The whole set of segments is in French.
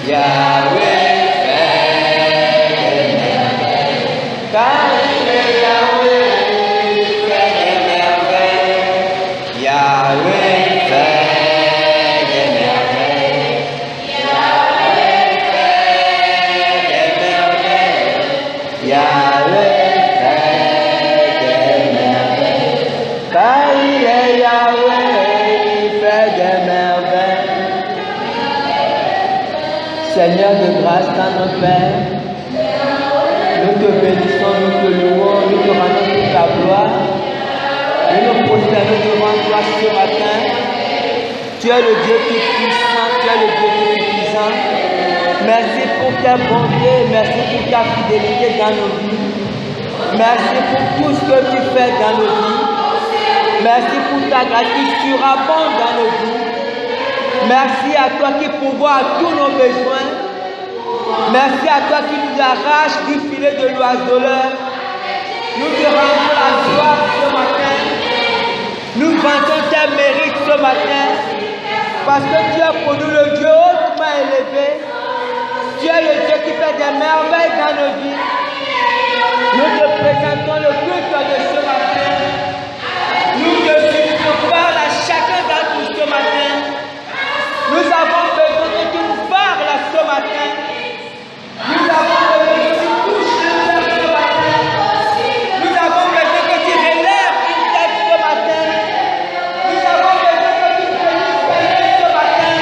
Yahweh fait des merveilles. Car il est Yahweh, il fait des merveilles. Yahweh fait des merveilles. Yahweh fait des merveilles. Yahweh fait des merveilles. Car il est Yahweh, il fait des merveilles. Seigneur de grâce, tendre Père, nous te bénissons, nous te louons, nous te rendons toute la gloire. Nous nous prosternons devant toi ce matin. Tu es le Dieu qui est puissant, tu es le Dieu qui est suffisant. Merci pour ta bonté, merci pour ta fidélité dans nos vies. Merci pour tout ce que tu fais dans nos vies. Merci pour ta grâce qui surabonde dans nos vies. Merci à toi qui pourvoit à tous nos besoins. Merci à toi qui nous arrache du filet de l'oiseleur. Nous te rendons la gloire ce matin. Nous vantons tes mérites ce matin. Parce que tu es pour nous le Dieu hautement élevé. Tu es le Dieu qui fait des merveilles dans nos vies. Nous te présentons le culte de ce matin. Nous te supplions, parle à chacun d'entre nous ce matin. Nous avons besoin que tu nous parles ce matin. Nous avons besoin que tu touches le cœur ce matin. Nous avons besoin que tu relèves une tête ce matin. Nous avons besoin que tu bénisses quelqu'un ce matin.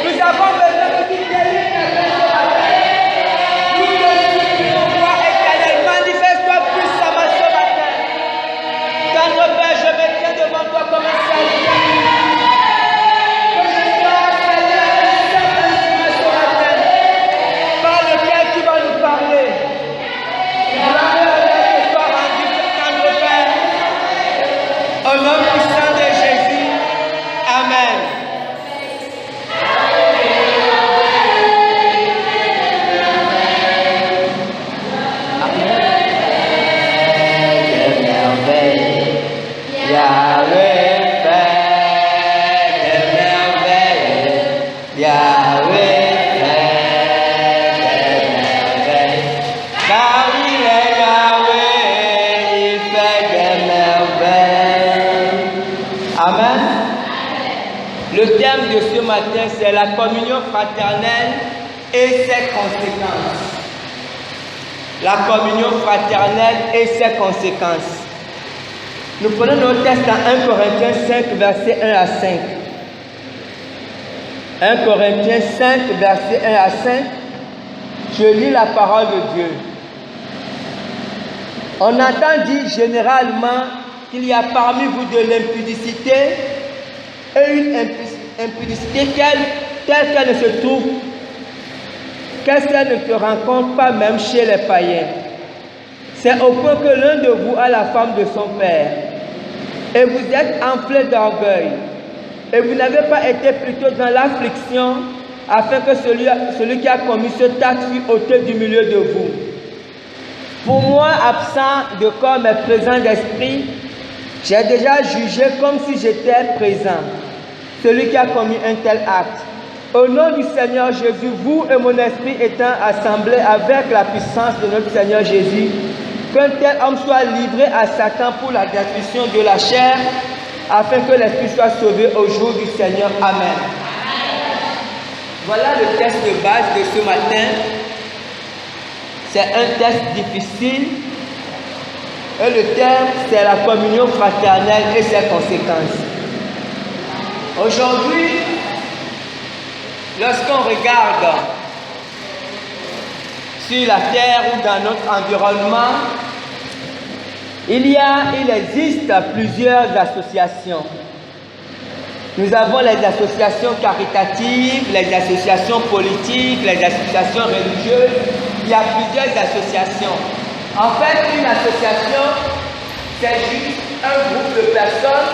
Nous avons besoin que tu délivres quelqu'un ce matin. Nous te supplions, roi éternel, manifeste-toi puissamment ce matin. Tendre Père, je me tiens devant toi comme un serviteur. Au nom puissant de Jésus, Amen. Yahweh fait des merveilles. Yahweh fait des merveilles. Car il est Yahweh, il fait des merveilles. Amen. Le thème de ce matin, c'est la communion fraternelle et ses conséquences. La communion fraternelle et ses conséquences. Nous prenons notre texte dans 1 Corinthiens 5, verset 1 à 5. 1 Corinthiens 5, verset 1 à 5. Je lis la parole de Dieu. On entend dire généralement qu'il y a parmi vous de l'impudicité et une impudicité telle qu'elle ne se trouve, qu'elle ne se rencontre pas même chez les païens. C'est au point que l'un de vous a la femme de son père, et vous êtes enflé d'orgueil, et vous n'avez pas été plutôt dans l'affliction, afin que celui qui a commis ce acte fût ôté du milieu de vous. Pour moi, absent de corps mais présent d'esprit, j'ai déjà jugé comme si j'étais présent celui qui a commis un tel acte. Au nom du Seigneur Jésus, vous et mon esprit étant assemblés avec la puissance de notre Seigneur Jésus, qu'un tel homme soit livré à Satan pour la destruction de la chair, afin que l'esprit soit sauvé au jour du Seigneur. Amen. Voilà le texte de base de ce matin. C'est un texte difficile. Et le thème, c'est la communion fraternelle et ses conséquences. Aujourd'hui, lorsqu'on regarde sur la terre ou dans notre environnement, il existe plusieurs associations. Nous avons les associations caritatives, les associations politiques, les associations religieuses. Il y a plusieurs associations. En fait, une association, c'est juste un groupe de personnes,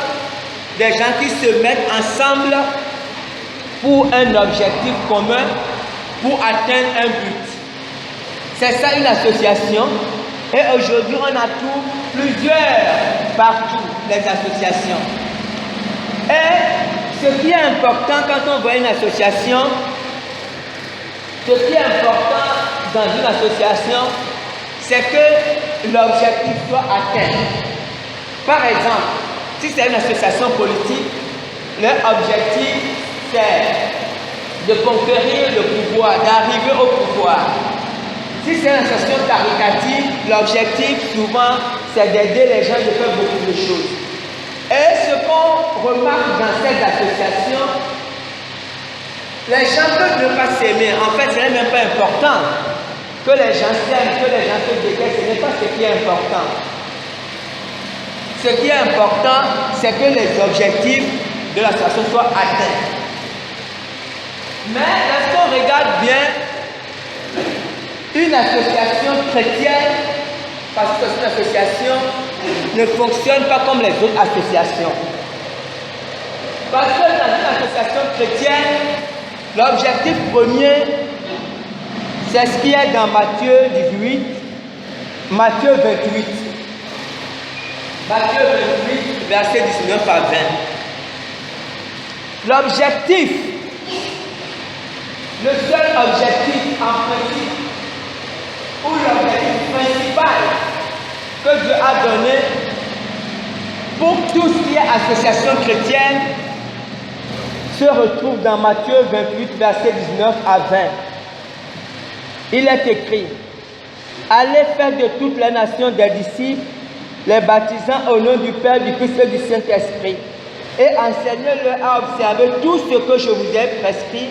des gens qui se mettent ensemble pour un objectif commun, pour atteindre un but. C'est ça une association. Et aujourd'hui, on a plusieurs partout, les associations. Et ce qui est important quand on voit une association, Ce qui est important dans une association, c'est que l'objectif soit atteint. Par exemple, si c'est une association politique, leur objectif, c'est de conquérir le pouvoir, d'arriver au pouvoir. Si c'est une association caritative, l'objectif, souvent, c'est d'aider les gens de faire beaucoup de choses. Et ce qu'on remarque dans cette association, les gens peuvent ne pas s'aimer. En fait, ce n'est même pas important que les gens s'aiment, que les gens se détestent. Ce n'est pas ce qui est important. Ce qui est important, c'est que les objectifs de l'association soient atteints. Mais lorsqu'on regarde bien une association chrétienne, parce que cette association ne fonctionne pas comme les autres associations. Parce que dans une association chrétienne, l'objectif premier, c'est ce qui est dans Matthieu 18, Matthieu 28. Matthieu 28, versets 19 à 20. L'objectif, le seul objectif en principe, ou l'objectif principal que Dieu a donné pour tout ce qui est association chrétienne se retrouve dans Matthieu 28, versets 19 à 20. Il est écrit: allez faire de toutes les nations des disciples, les baptisant au nom du Père, du Fils et du Saint-Esprit, et enseignez-leur à observer tout ce que je vous ai prescrit,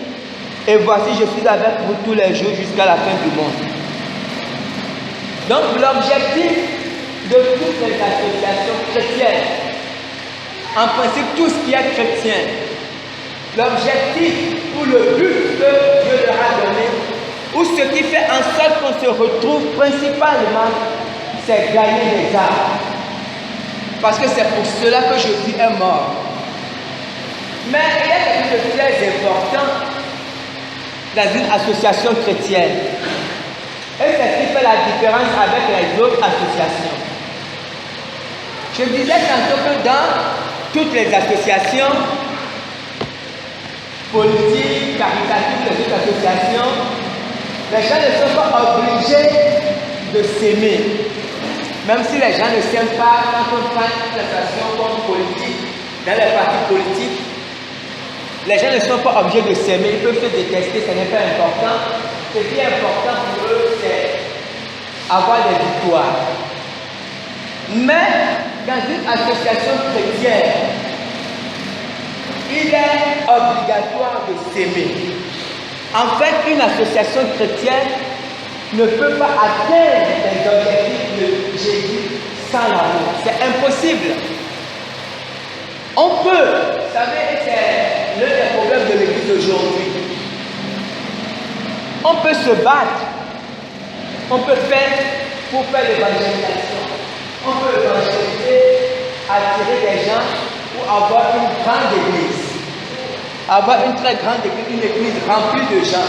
et voici, je suis avec vous tous les jours jusqu'à la fin du monde. Donc l'objectif de toutes les associations chrétiennes, en principe tout ce qui est chrétien, l'objectif ou le but que Dieu leur a donné, ou ce qui fait en sorte qu'on se retrouve principalement, c'est gagner des âmes. Parce que c'est pour cela que Jésus est mort. Mais il y a quelque chose de très important dans une association chrétienne. Et c'est ce qui fait la différence avec les autres associations. Je disais tantôt que dans toutes les associations politiques, caritatives, les autres associations, les gens ne sont pas obligés de s'aimer. Même si les gens ne s'aiment pas, quand on prend une association comme politique, dans les partis politiques, les gens ne sont pas obligés de s'aimer, ils peuvent se détester, ce n'est pas important. Ce qui est important pour eux, c'est avoir des victoires. Mais dans une association chrétienne, il est obligatoire de s'aimer. En fait, une association chrétienne ne peut pas atteindre les objectifs de Jésus sans l'amour. C'est impossible. On peut, vous savez, c'est l'un des problèmes de l'Église aujourd'hui. On peut se battre, on peut faire pour faire l'évangélisation, on peut évangéliser, attirer des gens pour avoir une grande église, avoir une très grande église, une église remplie de gens.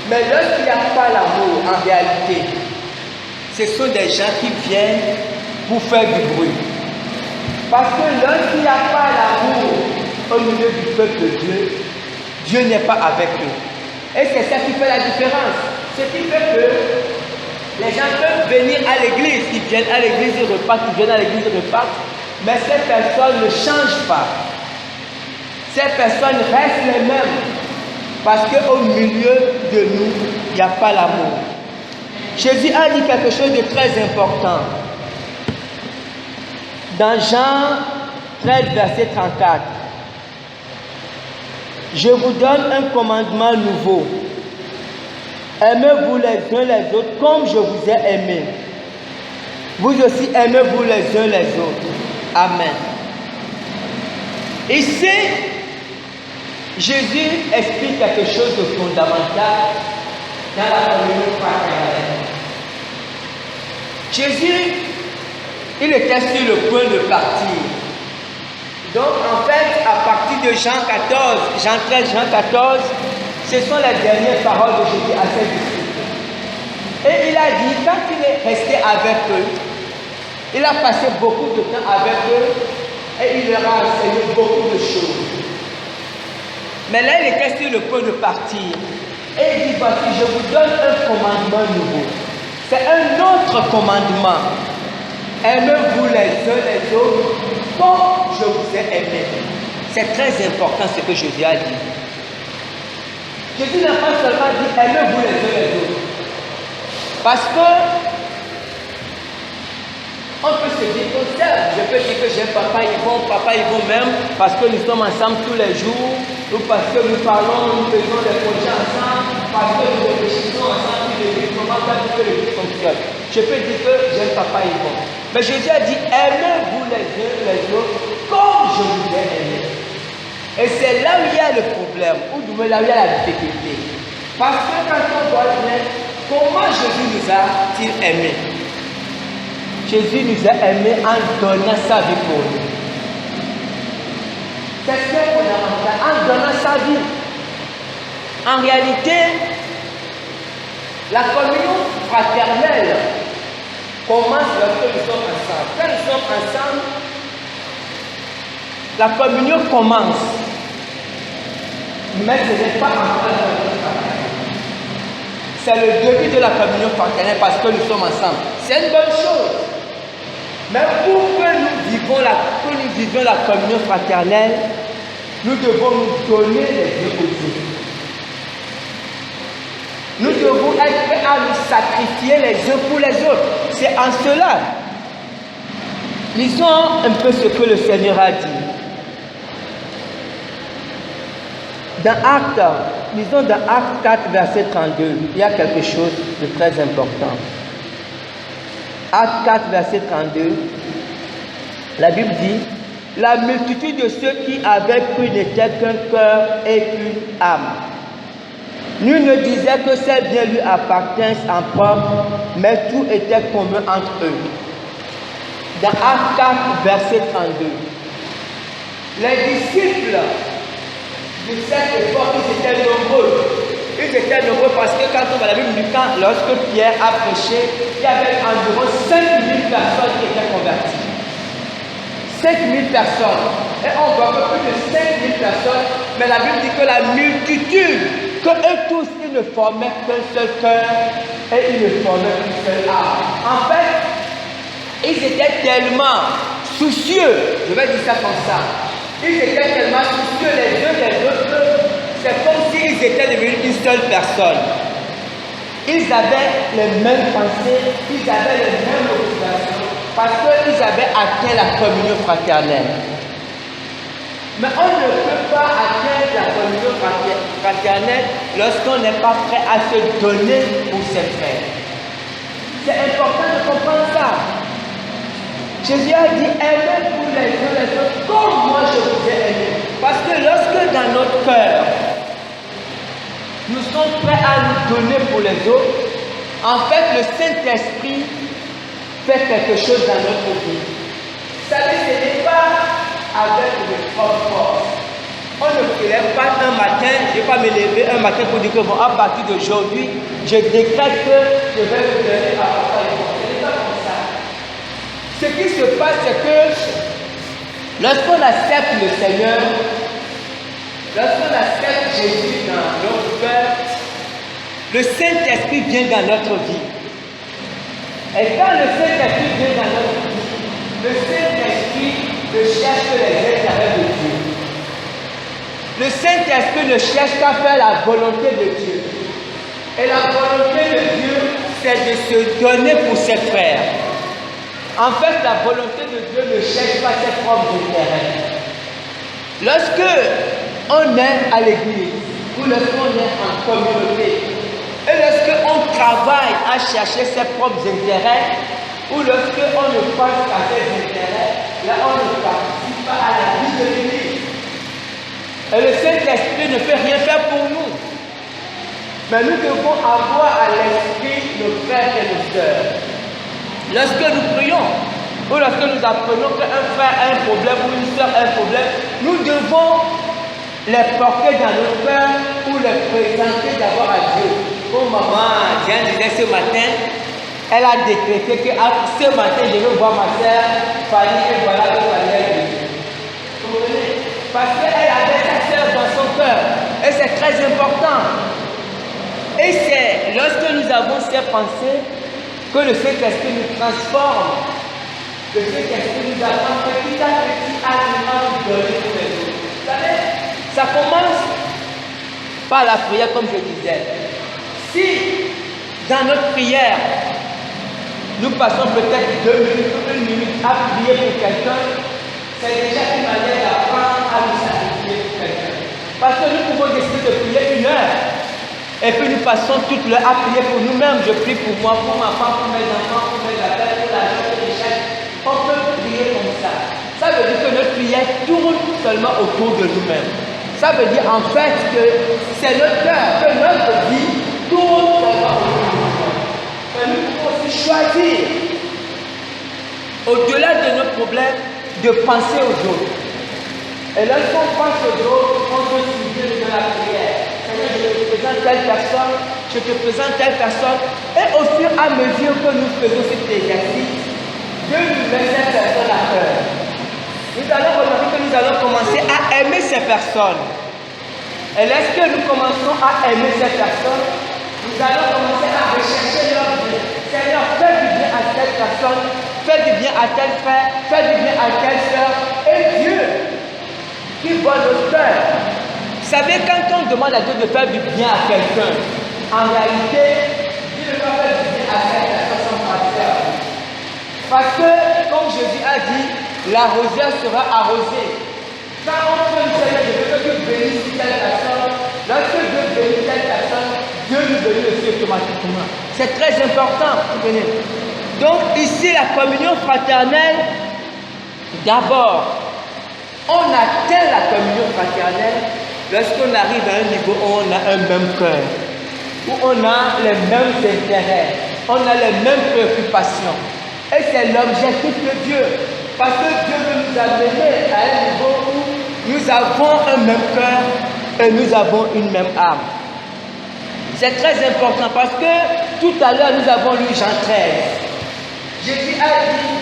Mais lorsqu'il n'y a pas l'amour, en réalité, ce sont des gens qui viennent pour faire du bruit. Parce que lorsqu'il n'y a pas l'amour au milieu du peuple de Dieu, Dieu n'est pas avec eux. Et c'est ça qui fait la différence. Ce qui fait que les gens peuvent venir à l'église, ils viennent à l'église, ils repartent, ils viennent à l'église, ils repartent, mais ces personnes ne changent pas. Ces personnes restent les mêmes. Parce qu'au milieu de nous, il n'y a pas l'amour. Jésus a dit quelque chose de très important. Dans Jean 13, verset 34. Je vous donne un commandement nouveau. Aimez-vous les uns les autres comme je vous ai aimé. Vous aussi aimez-vous les uns les autres. Amen. Ici, Jésus explique quelque chose de fondamental dans la communauté fraternelle. Jésus, il était sur le point de partir. Donc en fait, à partir de Jean 14, Jean 13, Jean 14, ce sont les dernières paroles de Jésus à ses disciples. Et il a dit, quand il est resté avec eux, il a passé beaucoup de temps avec eux et il leur a enseigné beaucoup de choses. Mais là, il était sur le point de partir. Et il dit, voici, je vous donne un commandement nouveau. C'est un autre commandement. Aimez-vous les uns les autres comme je vous ai aimé. C'est très important ce que Jésus a dit. Jésus n'a pas seulement dit aimez-vous les uns les autres. Parce que on peut se dire qu'on s'aime. Je peux dire que j'aime papa Yvon même, parce que nous sommes ensemble tous les jours, ou parce que nous parlons, nous faisons des projets ensemble, parce que nous réfléchissons ensemble, comment faire pour que l'église fonctionne. Je peux dire que j'aime papa Yvon. Mais Jésus a dit aimez-vous les uns les autres comme je vous ai aimé. Et c'est là où il y a le problème, ou du moins là où il y a la difficulté. Parce que quand on voit bien, comment Jésus nous a-t-il aimés? Jésus nous a aimés en donnant sa vie pour nous. C'est ce qu'on a fait, en donnant sa vie. En réalité, la communion fraternelle commence lorsque nous sommes ensemble. Quand nous sommes ensemble, la communion commence. Mais ce n'est pas encore la communion fraternelle. C'est le début de la communion fraternelle parce que nous sommes ensemble. C'est une bonne chose. Mais pour que nous vivions la communion fraternelle, nous devons nous donner les uns aux autres. Nous devons être prêts à nous sacrifier les uns pour les autres. C'est en cela. Lisons un peu ce que le Seigneur a dit. Lisons dans Actes 4, verset 32. Il y a quelque chose de très important. Actes 4, verset 32. La Bible dit, la multitude de ceux qui avaient cru n'était qu'un cœur et qu'une âme. Nul ne disait que ces biens lui appartiennent en propre, mais tout était commun entre eux. Dans Actes 4, verset 32. Les disciples de cette époque, ils étaient nombreux. Ils étaient nombreux parce que quand on va la Bible du camp, lorsque Pierre a prêché, il y avait environ 5000 personnes qui étaient converties. 5000 personnes. Et on voit que plus de 5000 personnes, mais la Bible dit que la multitude, que eux tous, ils ne formaient qu'un seul cœur et ils ne formaient qu'une seule âme. En fait, ils étaient tellement soucieux, je vais dire ça comme ça, ils étaient tellement soucieux les uns des autres, c'est comme s'ils étaient devenus une seule personne. Ils avaient les mêmes pensées, ils avaient les mêmes motivations, parce qu'ils avaient atteint la communion fraternelle. Mais on ne peut pas atteindre la communion fraternelle lorsqu'on n'est pas prêt à se donner pour ses frères. C'est important de comprendre ça. Jésus a dit, aimez-vous les uns les autres comme moi je vous ai aimé. Parce que lorsque dans notre cœur, nous sommes prêts à nous donner pour les autres, en fait, le Saint-Esprit fait quelque chose dans notre vie. Vous savez, ce n'est pas avec de propres forces. On ne se lève pas un matin, je ne vais pas me lever un matin pour dire que bon, à partir d'aujourd'hui, je décrète que je vais vous donner à papa et moi. Ce n'est pas comme ça. Ce qui se passe, c'est que lorsqu'on accepte le Seigneur, lorsqu'on accepte Jésus dans notre cœur, le Saint-Esprit vient dans notre vie. Et quand le Saint-Esprit vient dans notre vie, le Saint-Esprit ne cherche que les intérêts de Dieu. Le Saint-Esprit ne cherche qu'à faire la volonté de Dieu. Et la volonté de Dieu, c'est de se donner pour ses frères. En fait, la volonté de Dieu ne cherche pas ses propres intérêts. Lorsque on est à l'église, ou lorsqu'on est en communauté, et lorsqu'on travaille à chercher ses propres intérêts, ou lorsqu'on ne pense qu'à ses intérêts, là on ne participe pas à la vie de l'église. Et le Saint-Esprit ne peut rien faire pour nous. Mais nous devons avoir à l'esprit nos frères et nos sœurs. Lorsque nous prions, ou lorsque nous apprenons qu'un frère a un problème ou une sœur a un problème, nous devons les porter dans nos cœurs ou les présenter d'abord à Dieu. Oh maman, Diane disait ce matin, elle a décrété que ce matin je veux voir ma sœur Fanny et voilà que Fanny est venue. Vous comprenez? Parce qu'elle avait sa sœur dans son cœur et c'est très important. Et Et c'est lorsque nous avons ces pensées que le Saint-Esprit nous transforme. Le Saint-Esprit nous apprend petit à petit à nous donner tous les jours. Vous savez, ça commence par la prière, comme je disais. Si dans notre prière, nous passons peut-être 2 minutes ou 1 minute à prier pour quelqu'un, c'est déjà une manière d'apprendre à nous sacrifier pour quelqu'un. Parce que nous pouvons décider de prier 1 heure. Et puis nous passons toute l'heure à prier pour nous-mêmes. Je prie pour moi, pour ma femme, pour mes enfants, pour mes affaires, pour l'argent, pour les chèques. On peut prier comme ça. Ça veut dire que notre prière tourne seulement autour de nous-mêmes. Ça veut dire en fait que c'est notre cœur, que notre vie tourne seulement autour de nous-mêmes. Mais nous pouvons aussi choisir, au-delà de nos problèmes, de penser aux autres. Et lorsqu'on pense aux autres, on peut suivre de la prière. Seigneur, je te présente telle personne, je te présente telle personne. Et au fur et à mesure que nous faisons cet exercice, Dieu nous met cette personne à cœur. Nous allons remarquer que nous allons commencer à aimer ces personnes. Et lorsque nous commençons à aimer ces personnes, nous allons commencer à rechercher leur bien. Seigneur, fais du bien à cette personne, fais du bien à tel frère, fais du bien à telle soeur. Et Dieu, qui voit notre cœur. Vous savez, quand on demande à Dieu de faire du bien à quelqu'un, en réalité, Dieu ne va faire du bien à cette personne sans passer à vous. Parce que, comme Jésus a dit, l'arroseur sera arrosé. Quand on fait une Seigneur, je veux que Dieu bénisse telle personne. Lorsque Dieu bénit telle personne, Dieu nous bénit aussi automatiquement. C'est très important. Donc, ici, la communion fraternelle, d'abord, on atteint la communion fraternelle lorsqu'on arrive à un niveau où on a un même cœur, où on a les mêmes intérêts, on a les mêmes préoccupations. Et c'est l'objectif de Dieu. Parce que Dieu veut nous amener à un niveau où nous avons un même cœur et nous avons une même âme. C'est très important parce que tout à l'heure nous avons lu Jean 13. Jésus a dit,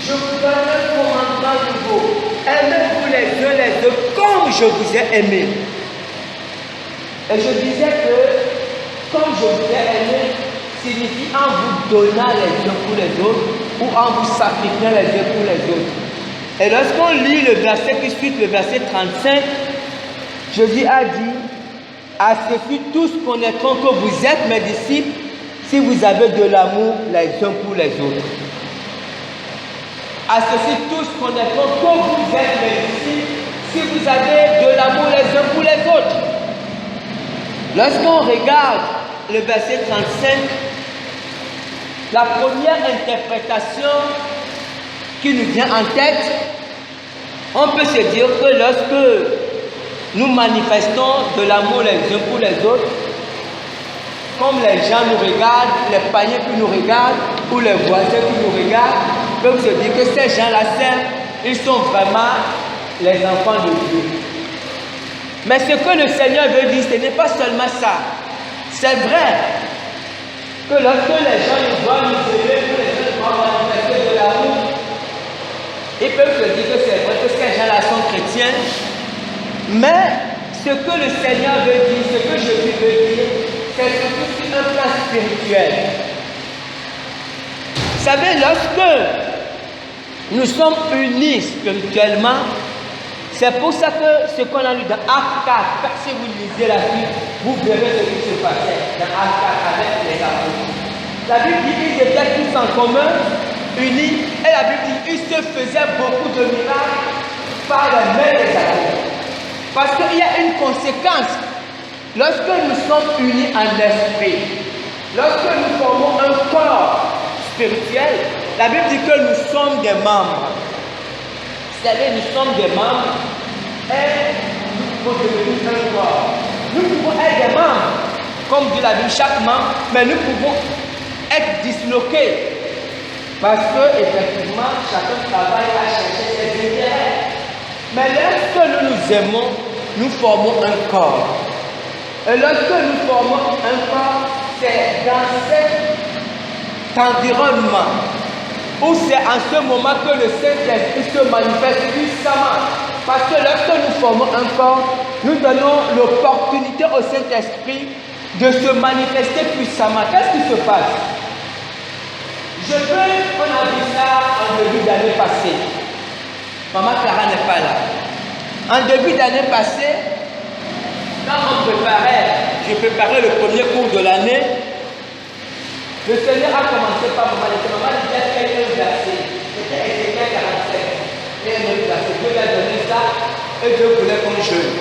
je vous donne un commandement nouveau. Aimez-vous les uns les autres comme je vous ai aimé. Et je disais que comme je vous ai aimé signifie en vous donnant les uns pour les autres ou en vous sacrifiant les uns pour les autres. Et lorsqu'on lit le verset qui suit, le verset 35, Jésus a dit, à ceci tous connaîtront que vous êtes mes disciples si vous avez de l'amour les uns pour les autres. À ceci tous connaîtront que vous êtes mes disciples si vous avez de l'amour les uns pour les autres. Lorsqu'on regarde le verset 35, la première interprétation qui nous vient en tête, on peut se dire que lorsque nous manifestons de l'amour les uns pour les autres, comme les gens nous regardent, les païens qui nous regardent, ou les voisins qui nous regardent, peuvent se dire que ces gens-là, ils sont vraiment les enfants de Dieu. Mais ce que le Seigneur veut dire, ce n'est pas seulement ça. C'est vrai que lorsque les gens nous voient nous aimer, que les gens nous voient manifester de l'amour, ils peuvent se dire que c'est vrai que ces gens-là sont chrétiens. Mais ce que le Seigneur veut dire, ce que Jésus veut dire, c'est surtout sur un plan spirituel. Vous savez, lorsque nous sommes unis spirituellement, c'est pour ça que ce qu'on a lu dans Acte 4, si vous lisez la Bible, vous verrez ce qui se passait dans Acte 4 avec les apôtres. La Bible dit qu'ils étaient tous en commun, unis, et la Bible dit qu'ils se faisaient beaucoup de miracles par la main des apôtres. Parce qu'il y a une conséquence. Lorsque nous sommes unis en esprit, lorsque nous formons un corps spirituel, la Bible dit que nous sommes des membres. Vous savez, nous sommes des membres et nous pouvons devenir un corps. Nous pouvons être des membres, comme dit la Bible, chaque membre, mais nous pouvons être disloqués. Parce que, effectivement, chacun travaille à chercher ses intérêts. Mais lorsque nous nous aimons, nous formons un corps. Et lorsque nous formons un corps, c'est dans cet environnement où c'est en ce moment que le Saint-Esprit se manifeste puissamment. Parce que lorsque nous formons un corps, nous donnons l'opportunité au Saint-Esprit de se manifester puissamment. Qu'est-ce qui se passe? On a vu ça en début d'année passée. Maman Clara n'est pas là. En début d'année passée, quand je préparais le premier cours de l'année, le Seigneur a commencé par me dire, maman disait qu'il y a un verset. C'était Ézéchiel 47. Il y a un autre verset. Dieu lui a donné ça et Dieu voulait qu'on jeûne.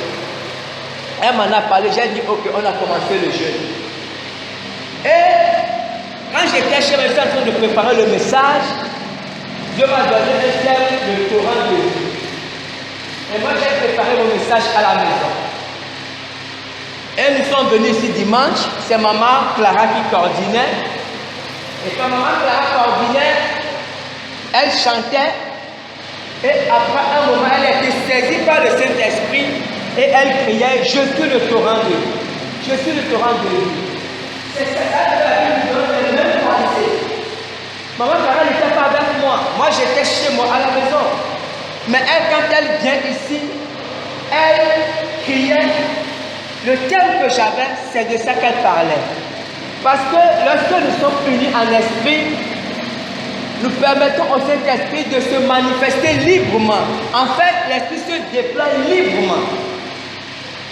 Elle m'en a parlé, j'ai dit ok, on a commencé le jeûne. Et quand j'étais chez mes en train de préparer le message, Dieu m'a donné un thème, le Torah de Dieu. Et moi j'ai préparé le message à la maison. Et nous sommes venus ici dimanche, c'est maman Clara qui coordonnait. Et quand maman Clara coordonnait, elle chantait. Et après un moment, elle a été saisie par le Saint-Esprit. Et elle criait, je suis le torrent de vie. Je suis le torrent de vie. C'est ça que la Bible donne les mêmes pensées. Maman Clara n'était pas avec moi. Moi, j'étais chez moi à la maison. Mais elle, quand elle vient ici, elle criait. Le thème que j'avais, c'est de ça qu'elle parlait. Parce que lorsque nous sommes unis en esprit, nous permettons au Saint-Esprit de se manifester librement. En fait, l'esprit se déploie librement.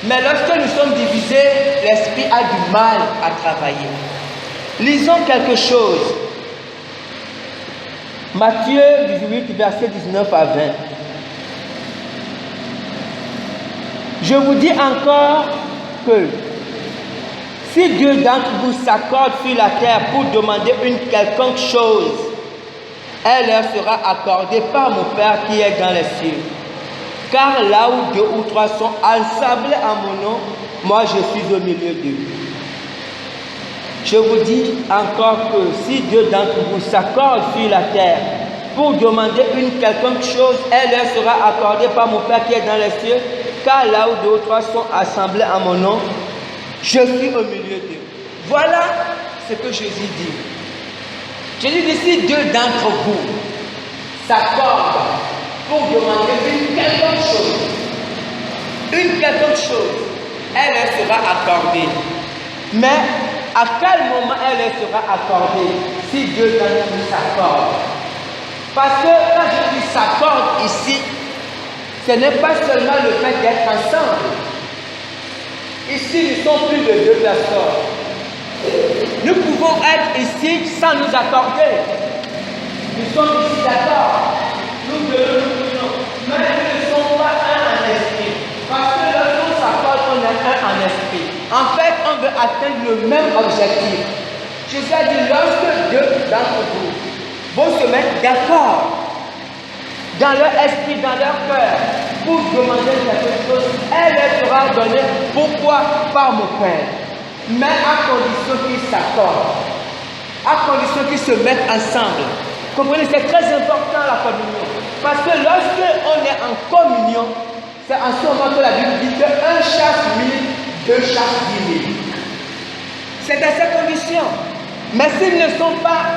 Mais lorsque nous sommes divisés, l'esprit a du mal à travailler. Lisons quelque chose. Matthieu 18, verset 19 à 20. Je vous dis encore que si Dieu d'entre vous s'accorde sur la terre pour demander une quelconque chose, elle leur sera accordée par mon Père qui est dans les cieux. Car là où 2 ou 3 sont assemblés en mon nom, moi je suis au milieu d'eux. Je vous dis encore que si Dieu d'entre vous s'accorde sur la terre pour demander une quelconque chose, elle leur sera accordée par mon Père qui est dans les cieux. Car là où 2 ou 3 sont assemblés en mon nom, je suis au milieu d'eux. Voilà ce que Jésus dit. Jésus dit, si Dieu d'entre vous s'accorde pour demander une quelconque chose, elle leur sera accordée. Mais à quel moment elle leur sera accordée si Dieu d'entre vous s'accorde? Parce que quand je dis s'accorde ici, ce n'est pas seulement le fait d'être ensemble. Ici, nous sommes plus de 2 personnes. Nous pouvons être ici sans nous accorder. Nous sommes ici d'accord. Nous devons, mais nous ne sommes pas un en esprit. Parce que lorsqu'on s'accorde, on est un en esprit. En fait, on veut atteindre le même objectif. Jésus a dit, lorsque 2 d'entre vous vont se mettre d'accord dans leur esprit, dans leur cœur, pour demander quelque chose, elle leur sera donnée. Pourquoi? Par mon Père. Mais à condition qu'ils s'accordent, à condition qu'ils se mettent ensemble. Comprenez, c'est très important la communion. Parce que lorsque on est en communion, c'est en ce moment que la Bible dit que 1 chasse 1000, 2 chasse 10 000. C'est dans ces conditions. Mais s'ils ne sont pas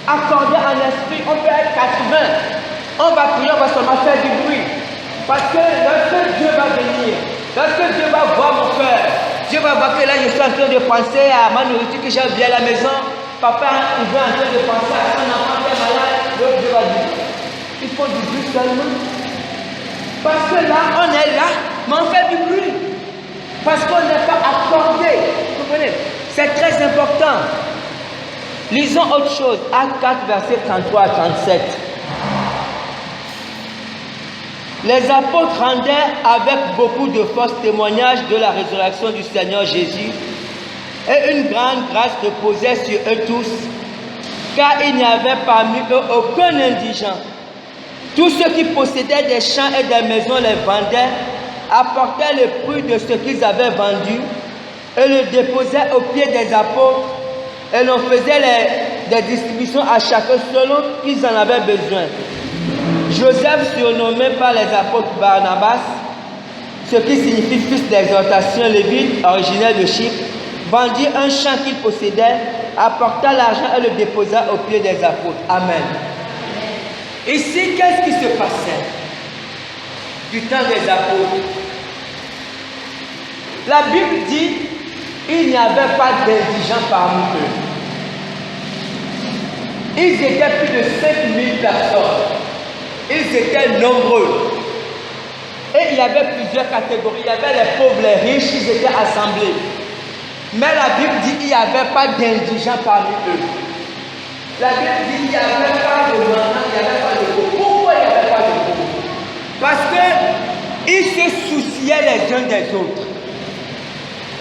accordés en esprit, on peut être 80. On va prier, on va seulement faire du bruit. Parce que lorsque Dieu va venir, lorsque Dieu va voir mon cœur, Dieu va voir que là je suis en train de penser à ma nourriture que j'ai oubliée à la maison. Papa, il est en train de penser à son enfant qui est malade. Donc Dieu va dire, il faut du bruit seulement. Parce que là, on est là, mais on fait du bruit. Parce qu'on n'est pas accordé. Vous comprenez? C'est très important. Lisons autre chose. Acte 4, verset 33 à 37. Les apôtres rendaient avec beaucoup de force témoignage de la résurrection du Seigneur Jésus, et une grande grâce reposait sur eux tous, car il n'y avait parmi eux aucun indigent. Tous ceux qui possédaient des champs et des maisons les vendaient, apportaient le prix de ce qu'ils avaient vendu, et le déposaient aux pieds des apôtres, et l'on faisait des distributions à chacun selon qu'ils en avaient besoin. Joseph, surnommé par les apôtres Barnabas, ce qui signifie fils d'exhortation, lévite, originaire de Chypre, vendit un champ qu'il possédait, apporta l'argent et le déposa aux pieds des apôtres. Amen. Ici, qu'est-ce qui se passait du temps des apôtres? La Bible dit il n'y avait pas d'indigents parmi eux. Ils étaient plus de 5000 personnes. Ils étaient nombreux. Et il y avait plusieurs catégories. Il y avait les pauvres, les riches, ils étaient assemblés. Mais la Bible dit qu'il n'y avait pas d'indigents parmi eux. La Bible dit qu'il n'y avait pas de mendiants, il n'y avait pas de pauvres. Pourquoi il n'y avait pas de pauvres? Parce qu'ils se souciaient les uns des autres.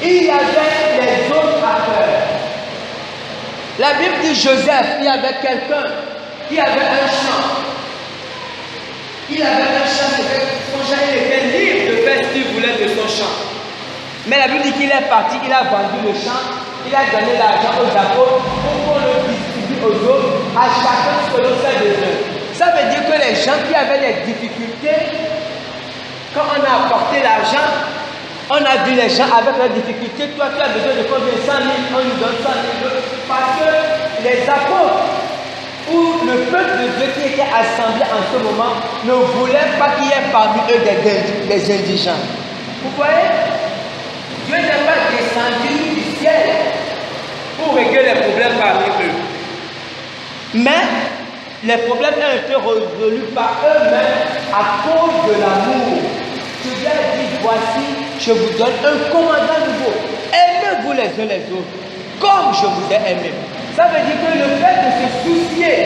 Il y avait les autres à faire. La Bible dit Joseph, il y avait quelqu'un qui avait un champ. Il avait un champ, son champ, il était libre de faire ce qu'il voulait de son champ. Mais la Bible dit qu'il est parti, il a vendu le champ, il a donné l'argent aux apôtres pour qu'on le distribue aux autres, à chacun selon ses besoins. Ça veut dire que les gens qui avaient des difficultés, quand on a apporté l'argent, on a vu les gens avec leurs difficultés. Toi, tu as besoin de combien? 100 000, on nous donne 100 000. Parce que les apôtres ou le peuple de Dieu qui était assemblé en ce moment ne voulait pas qu'il y ait parmi eux des indigents. Vous voyez? Dieu n'est pas descendu du ciel pour régler les problèmes parmi eux. Mais les problèmes ont été résolus par eux-mêmes à cause de l'amour. Dieu a dit, voici, je vous donne un commandement nouveau. Aimez-vous les uns les autres, comme je vous ai aimé. Ça veut dire que le fait de se soucier,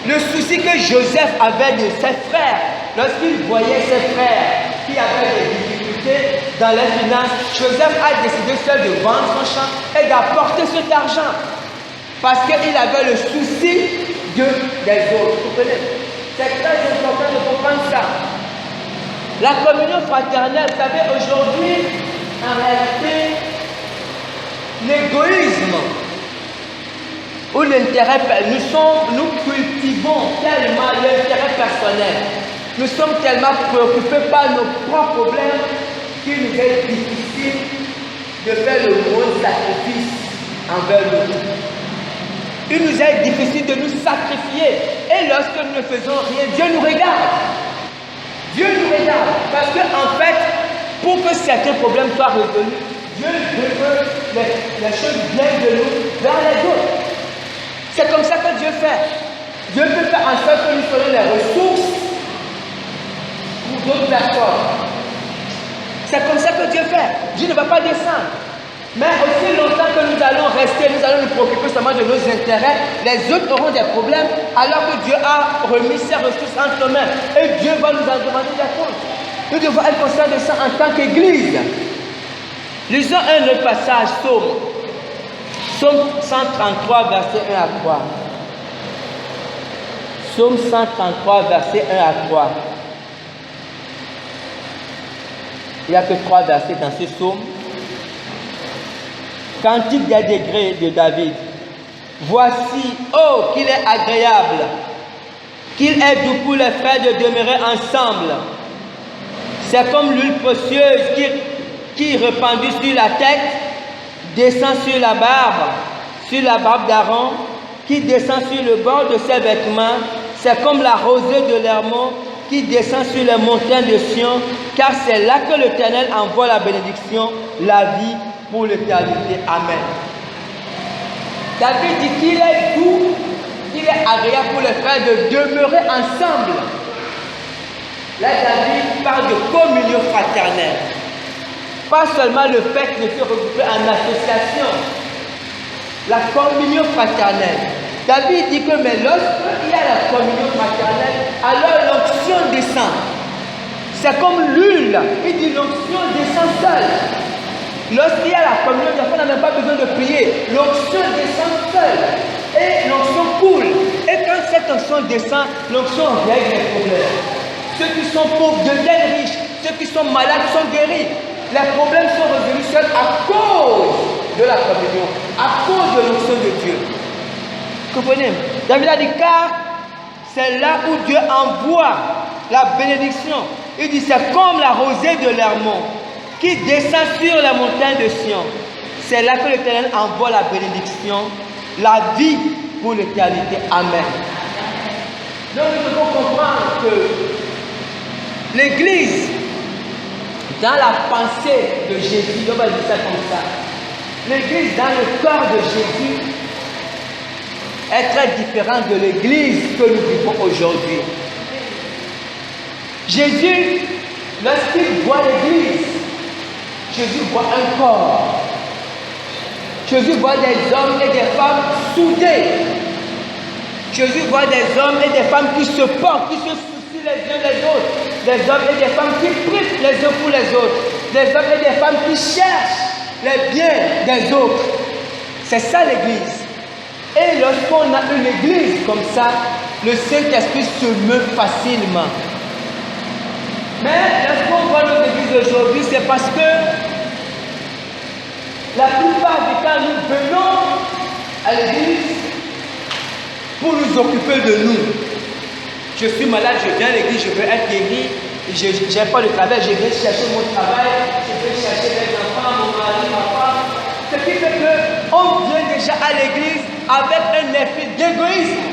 le souci que Joseph avait de ses frères, lorsqu'il voyait ses frères qui avaient des difficultés dans les finances, Joseph a décidé seul de vendre son champ et d'apporter cet argent. Parce qu'il avait le souci des autres. Vous comprenez? C'est très important de comprendre ça. La communion fraternelle, vous savez, aujourd'hui, en réalité, l'égoïsme ou l'intérêt, nous cultivons tellement l'intérêt personnel. Nous sommes tellement préoccupés par nos propres problèmes qu'il nous est difficile de faire le bon sacrifice envers nous. Il nous est difficile de nous sacrifier. Et lorsque nous ne faisons rien, Dieu nous regarde. Dieu nous regarde. Parce qu'en fait, pour que certains problèmes soient résolus, Dieu veut que les choses viennent de nous vers les autres. C'est comme ça que Dieu fait. Dieu peut faire en sorte que nous soyons les ressources pour d'autres personnes. C'est comme ça que Dieu fait. Dieu ne va pas descendre. Mais aussi longtemps que nous allons rester, nous allons nous préoccuper seulement de nos intérêts, les autres auront des problèmes alors que Dieu a remis ses ressources entre nos mains. Et Dieu va nous en demander des comptes. Nous devons être conscients de ça en tant qu'Église. Lisons un autre passage, Psaume 133, verset 1 à 3. Psaume 133, verset 1 à 3. Il n'y a que 3 versets dans ce psaume. Cantique des degrés de David. Voici, oh, qu'il est agréable, qu'il est doux pour les frères de demeurer ensemble. C'est comme l'huile précieuse qui répandue sur la tête, descend sur la barbe d'Aaron, qui descend sur le bord de ses vêtements. C'est comme la rosée de l'Hermon qui descend sur les montagnes de Sion, car c'est là que l'Éternel envoie la bénédiction, la vie pour l'éternité. Amen. David dit qu'il est doux, qu'il est agréable pour les frères de demeurer ensemble. Là, David parle de communion fraternelle. Pas seulement le fait de se regrouper en association. La communion fraternelle. David dit que mais lorsqu'il y a la communion fraternelle, alors l'onction descend. C'est comme l'huile. Il dit l'onction descend seule. Lorsqu'il y a la communion, on n'a même pas besoin de prier. L'onction descend seule. Et l'onction coule. Et quand cette onction descend, l'onction règle les problèmes. Ceux qui sont pauvres deviennent riches. Ceux qui sont malades sont guéris. Les problèmes sont résolus seuls à cause de la communion, à cause de l'onction de Dieu. Vous comprenez? David a dit, car c'est là où Dieu envoie la bénédiction. Il dit, c'est comme la rosée de l'Hermon qui descend sur la montagne de Sion. C'est là que l'Éternel envoie la bénédiction, la vie pour l'éternité. Amen. Donc nous devons comprendre que l'Église, dans la pensée de Jésus, on va dire ça comme ça, l'église dans le corps de Jésus est très différente de l'église que nous vivons aujourd'hui. Jésus, lorsqu'il voit l'église, Jésus voit un corps. Jésus voit des hommes et des femmes soudés. Jésus voit des hommes et des femmes qui se portent, qui se soucient les uns des autres. Des hommes et des femmes qui prient les uns pour les autres. Des hommes et des femmes qui cherchent les biens des autres. C'est ça l'église. Et lorsqu'on a une église comme ça, le Saint-Esprit se meut facilement. Mais lorsqu'on voit nos églises aujourd'hui, c'est parce que la plupart du temps, nous venons à l'église pour nous occuper de nous. Je suis malade, je viens à l'église, je veux être guéri, je n'ai pas de travail, je vais chercher mon travail, je vais chercher mes enfants, mon mari, ma femme. Ce qui fait qu'on vient déjà à l'église avec un effet d'égoïsme.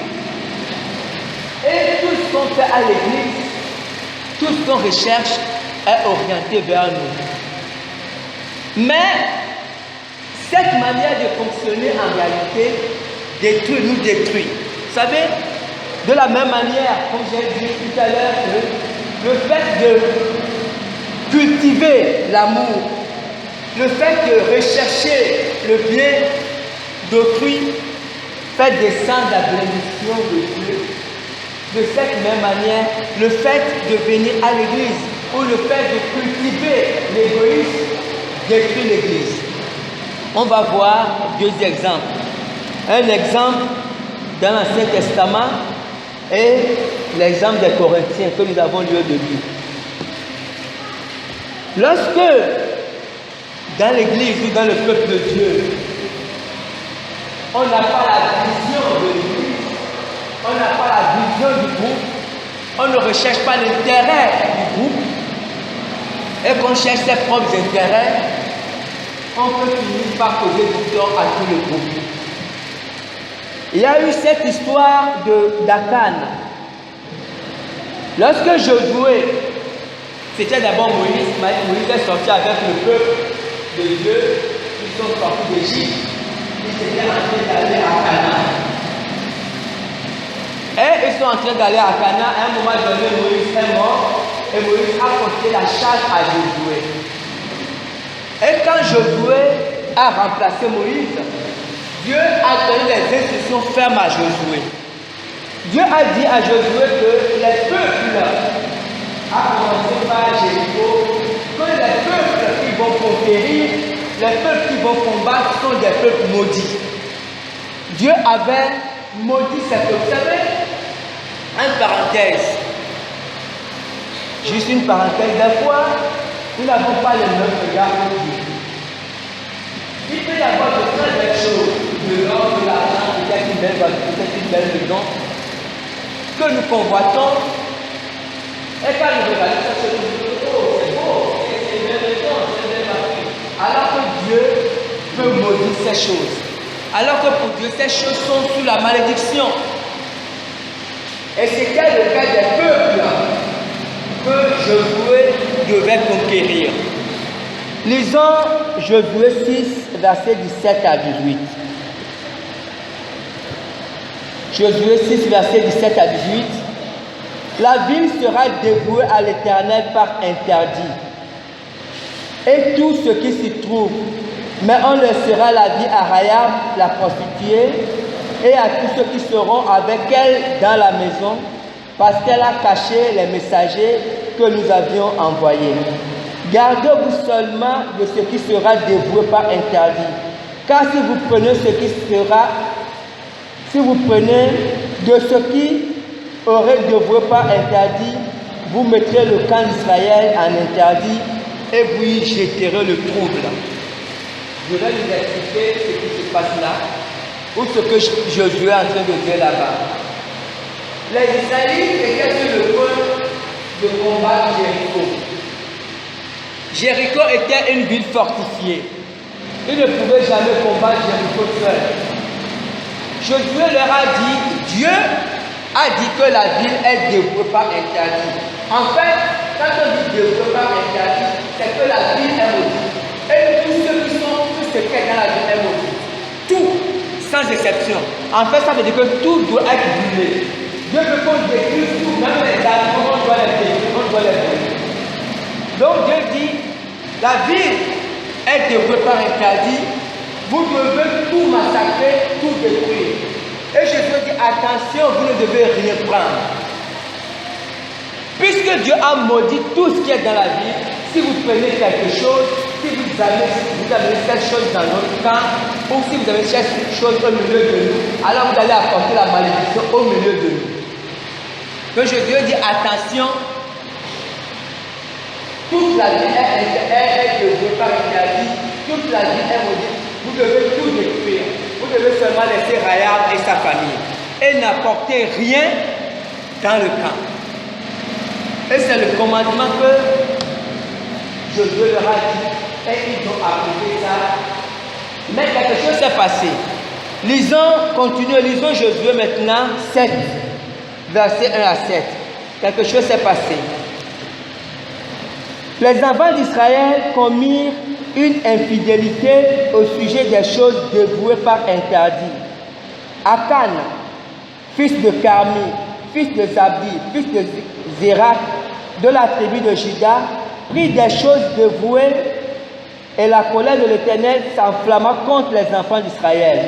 Et tout ce qu'on fait à l'église, tout ce qu'on recherche est orienté vers nous. Mais cette manière de fonctionner en réalité nous détruit. Vous savez, de la même manière, comme j'ai dit tout à l'heure, le fait de cultiver l'amour, le fait de rechercher le bien d'autrui, fait descendre la bénédiction de Dieu. De cette même manière, le fait de venir à l'église ou le fait de cultiver l'égoïsme détruit l'église. On va voir deux exemples. Un exemple dans l'Ancien Testament et l'exemple des Corinthiens que nous avons lieu de lire. Lorsque dans l'église ou dans le peuple de Dieu, on n'a pas la vision de l'église, on n'a pas la vision du groupe, on ne recherche pas l'intérêt du groupe, et qu'on cherche ses propres intérêts, on peut finir par causer du tort à tout le groupe. Il y a eu cette histoire d'Akan. Lorsque Josué, c'était d'abord Moïse est sorti avec le peuple de Dieu, ils sont sortis d'Égypte, ils étaient en train d'aller à Canaan. Et ils sont en train d'aller à Canaan, à un moment donné, Moïse est mort, et Moïse a confié la charge à Josué. Et quand Josué a remplacé Moïse, Dieu a donné des instructions fermes à Josué. Dieu a dit à Josué que les peuples, à commencer par Jéricho, que les peuples qui vont conquérir, les peuples qui vont combattre sont des peuples maudits. Dieu avait maudit ces peuples. Vous savez, une parenthèse, juste une parenthèse, des fois, nous n'avons pas le même regard que Dieu. Il peut y avoir de très belles choses, de l'or, de l'argent, peut-être une belle voiture, peut-être une belle maison, que nous convoitons. Et quand nous regardons ça, c'est beau, c'est une belle maison, c'est une belle voiture. Alors que Dieu peut maudire ces choses. Alors que pour Dieu, ces choses sont sous la malédiction. Et c'était le cas des peuples que Josué devait conquérir. Lisons Josué 6, versets 17 à 18. Josué 6, versets 17 à 18. La ville sera dévouée à l'Éternel par interdit, et tout ce qui s'y trouve, mais on laissera la vie à Rahab, la prostituée, et à tous ceux qui seront avec elle dans la maison, parce qu'elle a caché les messagers que nous avions envoyés. Gardez-vous seulement de ce qui sera dévoué par interdit, car si vous prenez de ce qui aurait dévoué par interdit, vous mettrez le camp d'Israël en interdit et vous y jeterez le trouble. Je vais vous expliquer ce qui se passe là, ou ce que Josué est en train de dire là-bas. Les Israélites étaient sur le point de combattre Jéricho. Jéricho était une ville fortifiée. Ils ne pouvaient jamais combattre Jéricho seul. Josué leur a dit, Dieu a dit que la ville est dévouée par interdit. En fait, quand on dit dévouée par interdit, c'est que la ville est maudite. Et tous ceux qui sont ce qui est dans la vie est maudit. Tout, sans exception. En fait, ça veut dire que tout doit être brûlé. Dieu veut qu'on détruise tout, même les animaux, on doit les détruire, on doit les brûler. Donc Dieu dit, la ville est dévouée par interdit, vous devez tout massacrer, tout détruire. Et Jésus dit, attention, vous ne devez rien prendre. Puisque Dieu a maudit tout ce qui est dans la vie, si vous prenez quelque chose, si vous avez cette chose dans notre camp, ou si vous avez cette chose au milieu de nous, alors vous allez apporter la malédiction au milieu de nous. Donc Jésus dit, attention, toute la vie est dévouée par interdit, toute la vie est maudite. Vous devez tout détruire. Vous devez seulement laisser Rahab et sa famille. Et n'apporter rien dans le camp. Et c'est le commandement que Josué leur a dit. Et ils ont appliqué ça. Mais quelque chose s'est passé. Lisons Josué maintenant 7, versets 1 à 7. Quelque chose s'est passé. Les enfants d'Israël commirent une infidélité au sujet des choses dévouées par interdit. Akan, fils de Carmi, fils de Zabdi, fils de Zérak, de la tribu de Juda, prit des choses dévouées et la colère de l'Éternel s'enflamma contre les enfants d'Israël.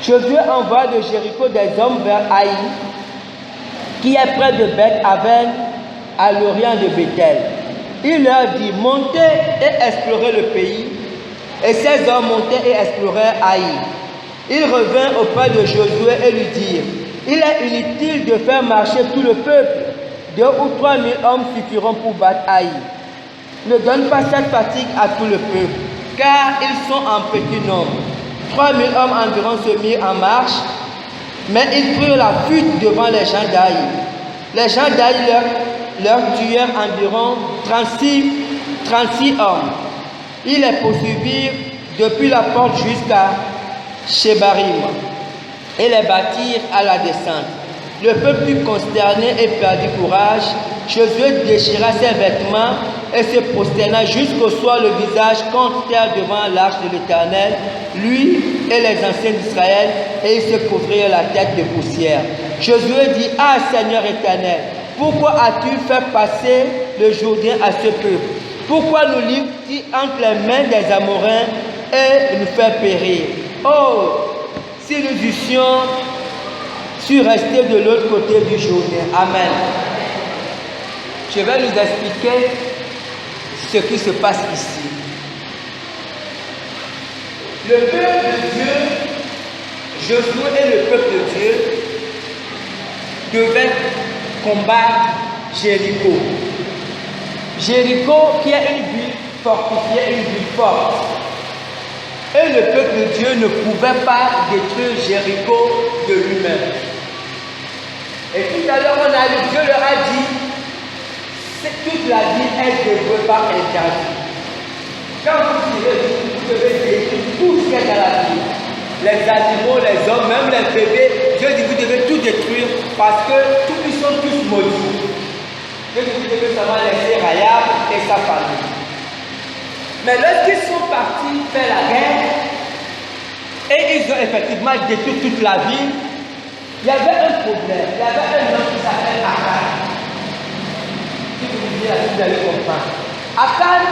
Josué envoya de Jéricho des hommes vers Haï, qui est près de Beth-Aven, à l'orient de Bethel. Il leur dit, montez et explorez le pays. Et ces hommes montaient et explorèrent Haï. Ils revinrent auprès de Josué et lui dirent, il est inutile de faire marcher tout le peuple. 2 ou 3 000 hommes suffiront pour battre Haï. Ne donne pas cette fatigue à tout le peuple, car ils sont en petit nombre. 3 000 hommes environ se mirent en marche, mais ils prirent la fuite devant les gens d'Haï. Les gens d'Haï leur tuèrent environ 36 hommes. Ils les poursuivirent depuis la porte jusqu'à Shebarim et les battirent à la descente. Le peuple fut consterné et perdit courage. Josué déchira ses vêtements et se prosterna jusqu'au soir le visage contre terre devant l'arche de l'Éternel, lui et les anciens d'Israël, et ils se couvrirent la tête de poussière. Josué dit, ah Seigneur éternel, pourquoi as-tu fait passer le Jourdain à ce peuple? Pourquoi nous livres-tu entre les mains des Amoréens et nous faire périr? Oh, si nous eussions su rester de l'autre côté du Jourdain. Amen. Je vais nous expliquer ce qui se passe ici. Le peuple de Dieu, Josué et le peuple de Dieu devaient combattre Jéricho. Jéricho qui est une ville fortifiée, une ville forte. Et le peuple de Dieu ne pouvait pas détruire Jéricho de lui-même. Et tout à l'heure, on a lu, Dieu leur a dit, toute la ville est dévouée par interdit. Quand vous devez détruire tout ce qui est dans la ville, les animaux, les hommes, même les bébés, Dieu dit, vous devez tout détruire parce que ils sont tous maudits. Dieu dit, vous devez seulement laisser Rahab et sa famille. Mais lorsqu'ils sont partis faire la guerre, et ils ont effectivement détruit toute la ville, il y avait un problème. Il y avait un homme qui s'appelle Akan. Si vous lisez la Bible, vous allez comprendre. Akan,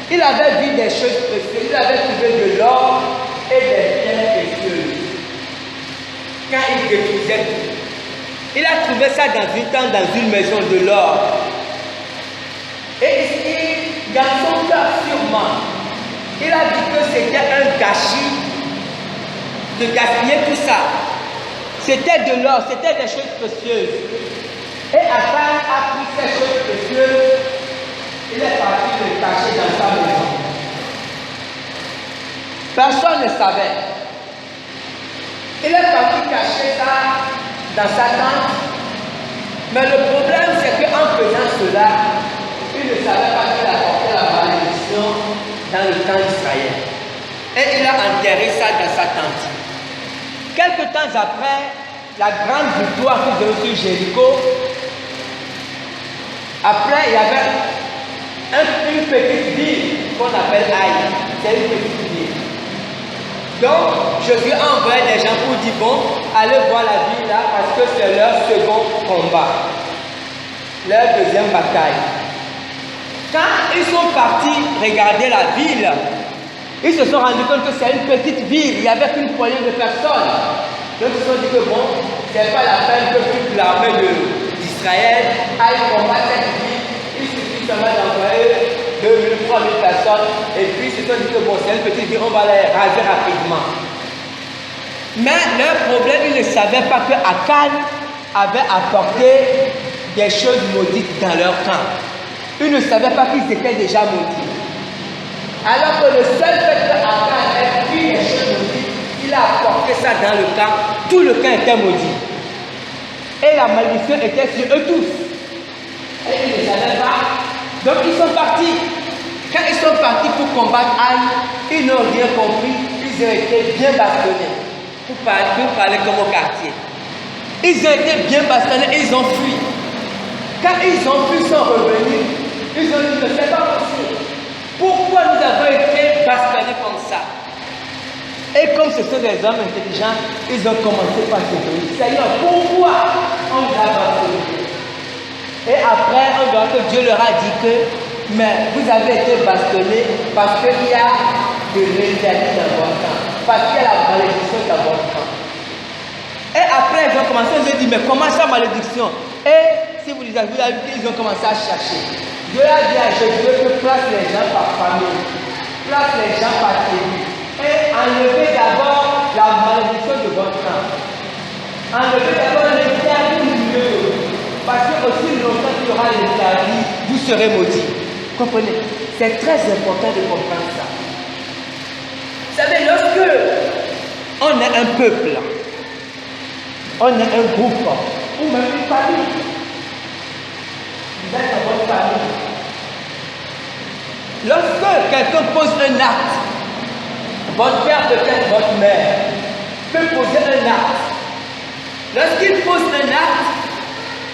il avait vu des choses précieuses. Il avait trouvé de l'or et des pierres précieuses. Quand il détruisait tout, il a trouvé ça dans une maison de l'or. Et ici, dans son cœur sûrement, il a dit que c'était un gâchis de gaspiller tout ça. C'était de l'or, c'était des choses précieuses. Et Akan a pris ces choses précieuses, il est parti les cacher dans sa maison. Personne ne savait. Il est parti cacher ça dans sa tente. Mais le problème, c'est qu'en faisant cela, il ne savait pas qu'il apportait la malédiction dans le camp d'Israël. Et il a enterré ça dans sa tente. Quelque temps après, la grande victoire qu'ils ont eue sur Jéricho, après il y avait une petite ville qu'on appelle Haï. c'est une petite ville. Donc, Josué a envoyé des gens pour dire, bon, allez voir la ville là, parce que c'est leur second combat. Leur deuxième bataille. Quand ils sont partis regarder la ville, ils se sont rendus compte que c'est une petite ville, il n'y avait qu'une poignée de personnes. Donc ils se sont dit que bon, c'est pas la peine que toute l'armée d'Israël aille combattre cette ville. Il suffit seulement d'envoyer 2000, 3000 personnes. Et puis ils se sont dit que bon, c'est une petite ville, on va les raser rapidement. Mais leur problème, ils ne savaient pas que Akan avait apporté des choses maudites dans leur camp. Ils ne savaient pas qu'ils étaient déjà maudits. Alors que le seul fait qu'Akan ait pris les choses maudites, il a apporté ça dans le camp, tout le camp était maudit. Et la malédiction était sur eux tous. Et ils ne savaient pas. Donc ils sont partis. Quand ils sont partis pour combattre Aïe, ils n'ont rien compris. Ils ont été bien bastonnés. Pour parler comme au quartier. Ils ont été bien bastonnés et ils ont fui. Quand ils ont fui, ils sont revenus. Ils ont dit que ce n'est pas possible. Pourquoi nous avons été bastonnés comme ça? Et comme ce sont des hommes intelligents, ils ont commencé par se dire, Seigneur, pourquoi on nous a bastonnés? Et après, on voit que Dieu leur a dit que, mais vous avez été bastonnés parce qu'il y a de l'interdit dans votre camp, parce qu'il y a la malédiction dans votre camp. Et après, ils ont commencé à se dire, mais comment ça, malédiction? Et si vous les avez vus, ils ont commencé à chercher. Dieu a dit à Jésus que place les gens par famille, place les gens par tribu, et enlevez d'abord la malédiction de votre camp. Enlevez d'abord l'interdit du milieu de vous. Parce que aussi longtemps qu'il y aura l'interdit, vous serez maudits. Comprenez? C'est très important de comprendre ça. Vous savez, lorsque on est un peuple, on est un groupe, ou même une famille, vous êtes dans votre famille. Lorsque quelqu'un pose un acte, votre père, peut-être votre mère, peut poser un acte. Lorsqu'il pose un acte,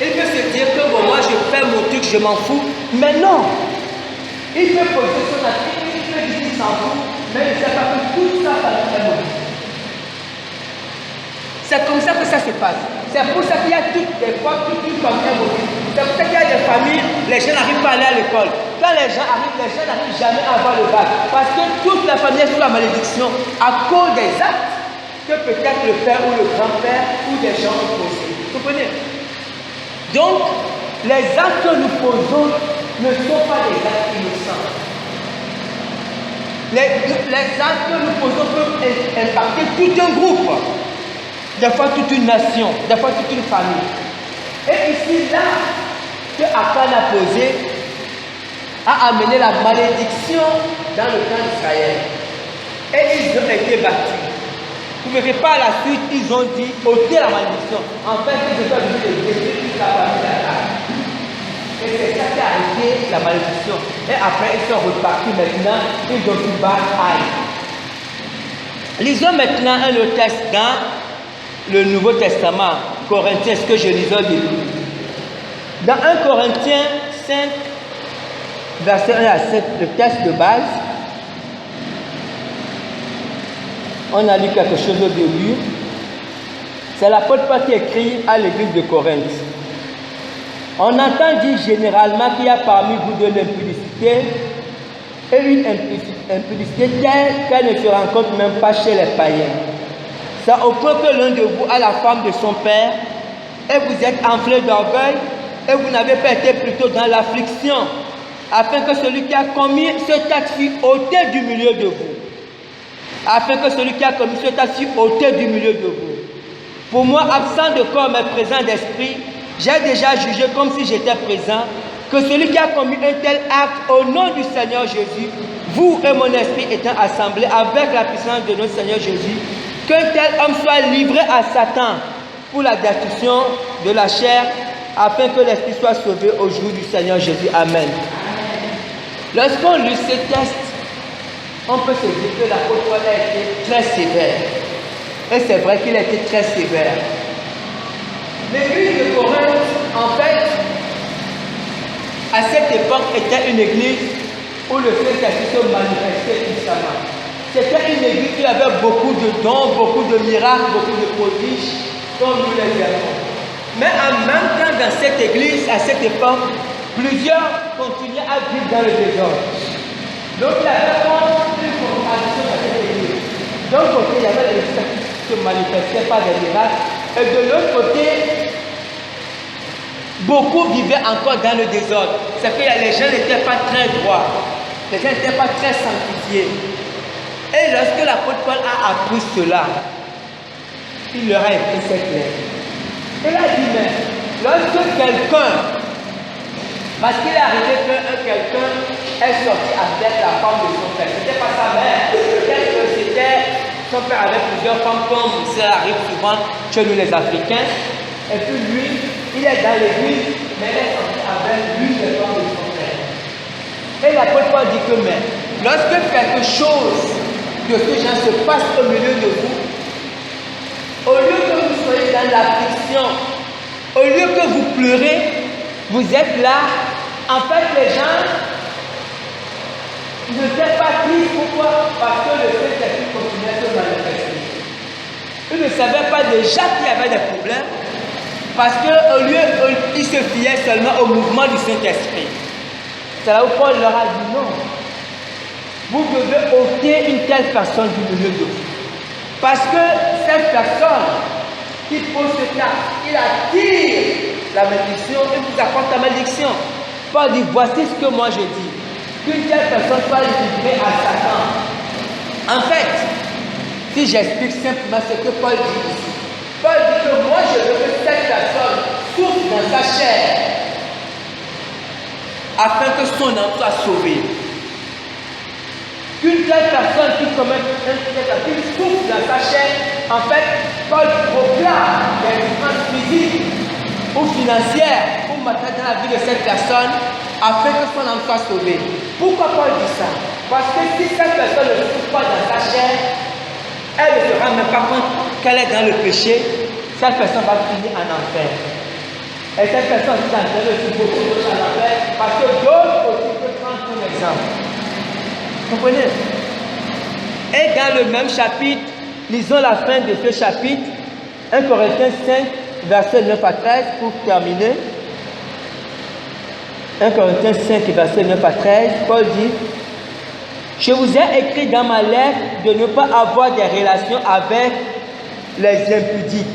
il peut se dire que bon, moi je fais mon truc, je m'en fous. Mais non. Il peut poser son acte, il peut dire qu'il s'en fout, mais il ne sait pas que tout ça va être mauvais. C'est comme ça que ça se passe. C'est pour ça qu'il y a des fois toute une famille mauvaise. C'est pour ça qu'il y a des familles, les gens n'arrivent pas à aller à l'école. Quand les gens n'arrivent jamais à avoir le bac. Parce que toute la famille est sous la malédiction à cause des actes que peut-être le père ou le grand-père ou des gens ont posés. Vous comprenez? Donc, les actes que nous posons ne sont pas des actes innocents. Les actes que nous posons peuvent impacter tout un groupe. Des fois toute une nation, des fois toute une famille. Et ici, là, que Akan a posé, a amené la malédiction dans le camp d'Israël. Et ils ont été battus. Vous ne verrez pas à la suite, ils ont dit, ôtez la malédiction. En fait, ils ont dit de détruire toute la famille d'Akan. Et c'est ça qui a arrêté la malédiction. Et après, ils sont repartis maintenant, ils ont dû battre Aïe. Lisons maintenant un autre texte dans le Nouveau Testament, Corinthiens, ce que je lisais au début. Dans 1 Corinthiens 5, verset 1 à 7, le texte de base, on a lu quelque chose au début. C'est l'apôtre Paul qui écrit à l'église de Corinthe. On entend dire généralement qu'il y a parmi vous de l'impudicité et une impudicité telle qu'elle ne se rencontre même pas chez les païens. C'est au point que l'un de vous a la femme de son père et vous êtes enflé d'orgueil et vous n'avez pas été plutôt dans l'affliction, afin que celui qui a commis cet acte fût ôté du milieu de vous. Afin que celui qui a commis cet acte fût ôté du milieu de vous. Pour moi, absent de corps mais présent d'esprit, j'ai déjà jugé comme si j'étais présent, que celui qui a commis un tel acte au nom du Seigneur Jésus, vous et mon esprit étant assemblés avec la puissance de notre Seigneur Jésus, qu'un tel homme soit livré à Satan pour la destruction de la chair, afin que l'esprit soit sauvé au jour du Seigneur Jésus. Amen. Lorsqu'on lit ce texte, on peut se dire que l'apôtre Paul a été très sévère. Et c'est vrai qu'il a été très sévère. L'église de Corinthe, en fait, à cette époque, était une église où le Saint-Esprit se manifestait puissamment. C'était une église qui avait beaucoup de dons, beaucoup de miracles, beaucoup de prodiges, comme nous les aimons. Mais en même temps, dans cette église, à cette époque, plusieurs continuaient à vivre dans le désordre. Donc il y avait une contradiction dans cette église. D'un côté, il y avait les Saint-Esprit qui se manifestaient par des miracles, et de l'autre côté, beaucoup vivaient encore dans le désordre. C'est que les gens n'étaient pas très droits, les gens n'étaient pas très sanctifiés. Et lorsque l'apôtre Paul a appris cela, il leur a écrit cette lettre. Il a dit, mais lorsque quelqu'un, parce qu'il est arrivé que quelqu'un est sorti avec la femme de son père, c'était pas sa mère, peut-être que c'était son père avec plusieurs femmes, comme ça arrive souvent chez nous les Africains, et puis lui, il est dans l'église, mais il est sorti avec l'une des femmes de son père. Et l'apôtre Paul dit que, mais lorsque quelque chose de ce genre se passe au milieu de vous, au lieu que vous soyez dans l'affliction, au lieu que vous pleurez, vous êtes là. En fait, les gens n'étaient pas tristes. Pourquoi? Parce que le Saint-Esprit continuait à se manifester. Ils ne savaient pas déjà qu'il y avait des problèmes, parce qu'au lieu, ils se fiaient seulement au mouvement du Saint-Esprit. C'est là où Paul leur a dit non. Vous devez ôter une telle personne du milieu de vous. Parce que cette personne qui pose cet acte, il attire la malédiction et vous apporte la malédiction. Paul dit, voici ce que moi je dis. Qu'une telle personne soit livrée à Satan. En fait, si j'explique simplement ce que Paul dit ici, Paul dit que moi je veux que cette personne souffre dans sa chair afin que son âme soit sauvée. Qu'une telle personne qui commet un qui souffre dans sa chair, en fait, Paul proclame des souffrances physiques ou financières ou matérielles dans la vie de cette personne afin que son âme soit sauvée. Pourquoi Paul dit ça? Parce que si cette personne ne souffre pas dans sa chair, elle ne se rend même pas compte qu'elle est dans le péché, cette personne va finir en enfer. Et cette personne qui s'entraîne aussi beaucoup d'autres en enfer parce que d'autres aussi peuvent prendre son exemple. Comprenez? Et dans le même chapitre, lisons la fin de ce chapitre, 1 Corinthiens 5, versets 9 à 13, pour terminer. 1 Corinthiens 5, versets 9 à 13, Paul dit, « Je vous ai écrit dans ma lettre de ne pas avoir des relations avec les impudiques,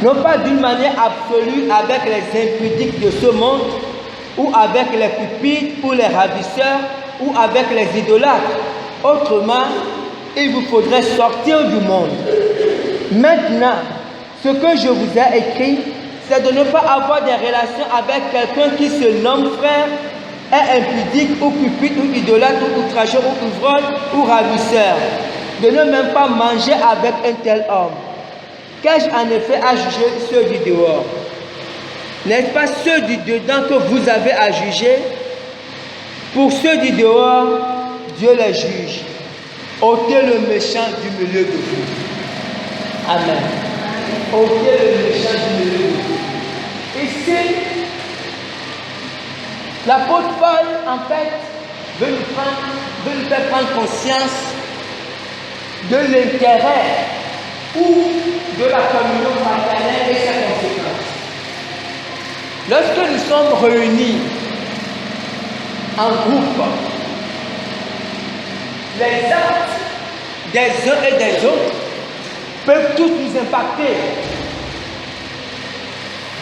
non pas d'une manière absolue avec les impudiques de ce monde, ou avec les cupides ou les ravisseurs, ou avec les idolâtres. Autrement, il vous faudrait sortir du monde. Maintenant, ce que je vous ai écrit, c'est de ne pas avoir des relations avec quelqu'un qui se nomme frère, est impudique ou cupide ou idolâtre ou outrageur ou ivrogne ou ravisseur. De ne même pas manger avec un tel homme. Qu'ai-je en effet à juger ceux du dehors? N'est-ce pas ceux du dedans que vous avez à juger? Pour ceux du dehors, Dieu les juge. Ôtez le méchant du milieu de vous. Amen. Ôtez le méchant du milieu de vous. Ici, l'apôtre Paul, en fait, veut nous faire prendre conscience de l'intérêt ou de la communion fraternelle et ses conséquences. Lorsque nous sommes réunis en groupe, les actes des uns et des autres peuvent tous nous impacter.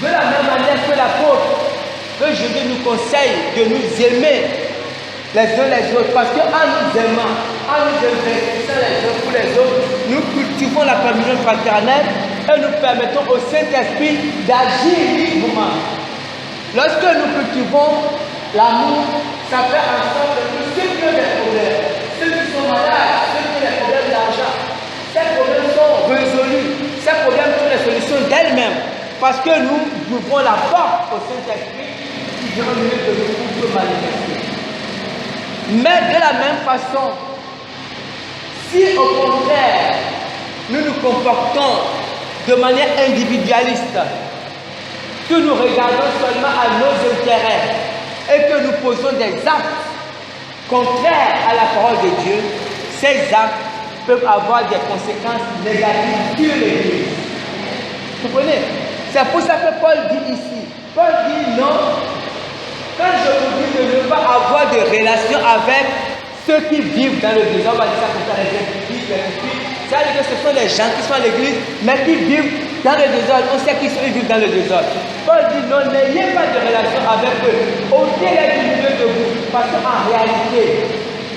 De la même manière que l'apôtre, que Jésus nous conseille de nous aimer les uns les autres, parce qu'en nous aimant, en nous investissant les uns pour les autres, nous cultivons la communion fraternelle et nous permettons au Saint-Esprit d'agir librement. Lorsque nous cultivons l'amour, ça fait en sorte que ceux qui ont des problèmes, ceux qui sont malades, ceux qui ont des problèmes d'argent, ces problèmes sont résolus, ces problèmes sont les solutions d'elles-mêmes, parce que nous ouvrons la porte au Saint-Esprit qui vient au milieu de nous pour manifester. Mais de la même façon, si au contraire, nous nous comportons de manière individualiste, que nous regardons seulement à nos intérêts et que nous posons des actes contraires à la parole de Dieu, ces actes peuvent avoir des conséquences négatives sur l'Église. Vous comprenez? C'est pour ça que Paul dit ici. Paul dit non. Quand je vous dis de ne pas avoir de relation avec ceux qui vivent dans le désordre, on va dire ça comme ça, les impies, ça veut dire que ce sont des gens qui sont à l'église, mais qui vivent dans le désordre. On sait qu'ils vivent dans le désordre. Paul dit non, n'ayez pas de relation avec eux. Ôtez-les du milieu de vous. Parce qu'en réalité,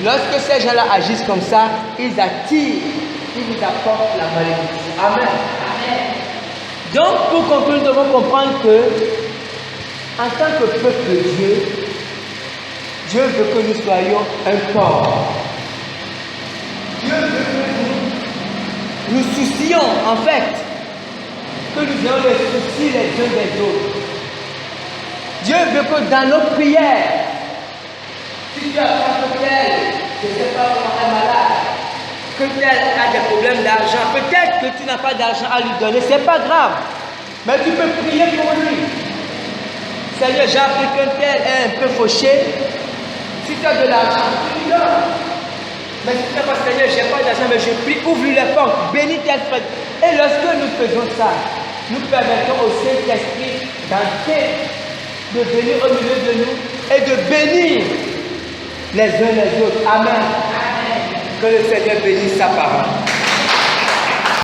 lorsque ces gens-là agissent comme ça, ils attirent, ils vous apportent la malédiction. Amen. Amen. Donc, pour conclure, nous devons comprendre que en tant que peuple de Dieu, Dieu veut que nous soyons un corps. Dieu veut que nous soucions, en fait, que nous ayons les soucis les uns des autres. Dieu veut que dans nos prières, si tu apprends que tel, je ne sais pas comment est malade, que tel a des problèmes d'argent, peut-être que tu n'as pas d'argent à lui donner, ce n'est pas grave, mais tu peux prier pour lui. Seigneur, j'ai appris qu'un tel est un peu fauché. Si tu as de l'argent, tu lui donnes. Mais si tu n'as pas, Seigneur, je n'ai pas d'argent, mais je prie, ouvre-lui les portes, bénis tel frère. Et lorsque nous faisons ça, nous permettons au Saint-Esprit d'entrer, de venir au milieu de nous et de bénir les uns les autres. Amen. Amen. Que le Seigneur bénisse sa parole.